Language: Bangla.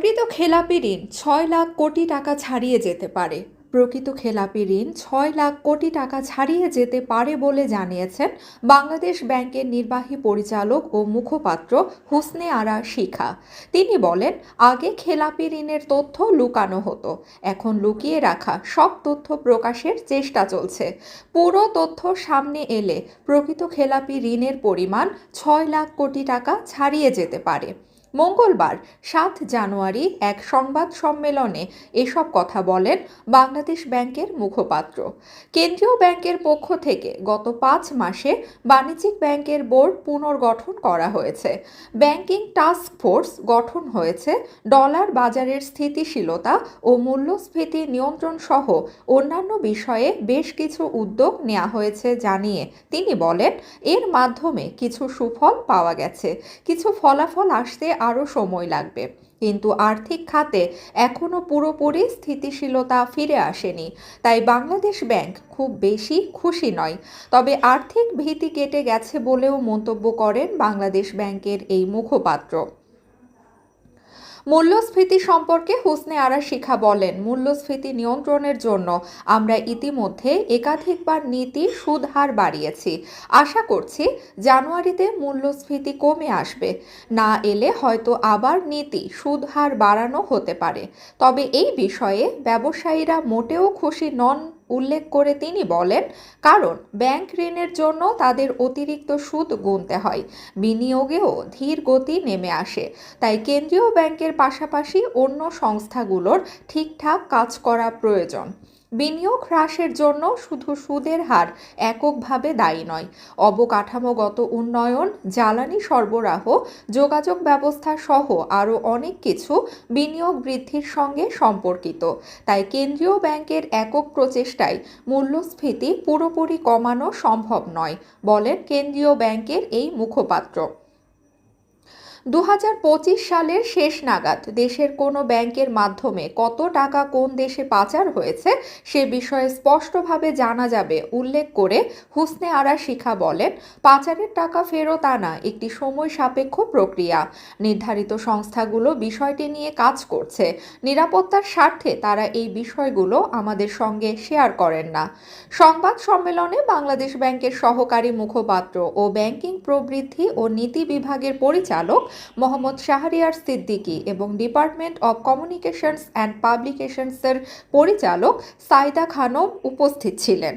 প্রকৃত খেলাপি ঋণ ৬ লাখ কোটি টাকা ছাড়িয়ে যেতে পারে। প্রকৃত খেলাপি ঋণ ৬ লাখ কোটি টাকা ছাড়িয়ে যেতে পারে বলে জানিয়েছেন বাংলাদেশ ব্যাংকের নির্বাহী পরিচালক ও মুখপাত্র হুসনে আরা শিখা। তিনি বলেন, আগে খেলাপি ঋণের তথ্য লুকানো হতো, এখন লুকিয়ে রাখা সব তথ্য প্রকাশের চেষ্টা চলছে। পুরো তথ্য সামনে এলে প্রকৃত খেলাপি ঋণের পরিমাণ ৬ লাখ কোটি টাকা ছাড়িয়ে যেতে পারে। মঙ্গলবার ৭ জানুয়ারি এক সংবাদ সম্মেলনে এসব কথা বলেন বাংলাদেশ ব্যাংকের মুখপাত্র। কেন্দ্রীয় ব্যাংকের পক্ষ থেকে গত ৫ মাসে বাণিজ্যিক ব্যাংকের বোর্ড পুনর্গঠন করা হয়েছে। ব্যাংকিং টাস্ক ফোর্স গঠন হয়েছে। ডলার বাজারের স্থিতিশীলতা ও মূল্যস্ফীতি নিয়ন্ত্রণ সহ অন্যান্য বিষয়ে বেশ কিছু উদ্যোগ নেওয়া হয়েছে জানিয়ে তিনি বলেন, এর মাধ্যমে কিছু সুফল পাওয়া গেছে, কিছু ফলাফল আসতে আরও সময় লাগবে, কিন্তু আর্থিক খাতে এখনও পুরোপুরি স্থিতিশীলতা ফিরে আসেনি। তাই বাংলাদেশ ব্যাংক খুব বেশি খুশি নয়, তবে আর্থিক ভীতি কেটে গেছে বলেও মন্তব্য করেন বাংলাদেশ ব্যাংকের এই মুখপাত্র। মূল্যস্ফীতি সম্পর্কে হুসনে আরা শিখা বলেন, মূল্যস্ফীতি নিয়ন্ত্রণের জন্য আমরা ইতিমধ্যে একাধিকবার নীতি সুদ হার বাড়িয়েছি। আশা করছি জানুয়ারিতে মূল্যস্ফীতি কমে আসবে। না এলে হয়তো আবার নীতি সুদ হার বাড়ানো হতে পারে। তবে এই বিষয়ে ব্যবসায়ীরা মোটেও খুশি নন উল্লেখ করে তিনি বলেন, কারণ ব্যাংক ঋণের জন্য তাদের অতিরিক্ত সুদ গুনতে হয়, বিনিয়োগেও ধীর গতি নেমে আসে। তাই কেন্দ্রীয় ব্যাংকের পাশাপাশি অন্য সংস্থাগুলোর ঠিকঠাক কাজ করা প্রয়োজন। বিনিয়োগ হ্রাসের জন্য শুধু সুদের হার এককভাবে দায়ী নয়, অবকাঠামোগত উন্নয়ন, জ্বালানি সরবরাহ, যোগাযোগ ব্যবস্থা সহ আরও অনেক কিছু বিনিয়োগ বৃদ্ধির সঙ্গে সম্পর্কিত। তাই কেন্দ্রীয় ব্যাংকের একক প্রচেষ্টায় মূল্যস্ফীতি পুরোপুরি কমানো সম্ভব নয়, বলেন কেন্দ্রীয় ব্যাংকের এই মুখপাত্র। ২০২৫ সালের শেষ নাগাদ দেশের কোনো ব্যাংকের মাধ্যমে কত টাকা কোন দেশে পাচার হয়েছে সে বিষয়ে স্পষ্টভাবে জানা যাবে উল্লেখ করে হুসনে আরা শিখা বলেন, পাচারের টাকা ফেরত আনা একটি সময় সাপেক্ষ প্রক্রিয়া। নির্ধারিত সংস্থাগুলো বিষয়টি নিয়ে কাজ করছে। নিরাপত্তার স্বার্থে তারা এই বিষয়গুলো আমাদের সঙ্গে শেয়ার করেন না। সংবাদ সম্মেলনে বাংলাদেশ ব্যাংকের সহকারী মুখপাত্র ও ব্যাংকিং প্রবৃদ্ধি ও নীতি বিভাগের পরিচালক মোহাম্মদ শাহরিয়ার সিদ্দিকী এবং ডিপার্টমেন্ট অব কমিউনিকেশনস অ্যান্ড পাবলিকেশনসের পরিচালক সাইদা খানম উপস্থিত ছিলেন।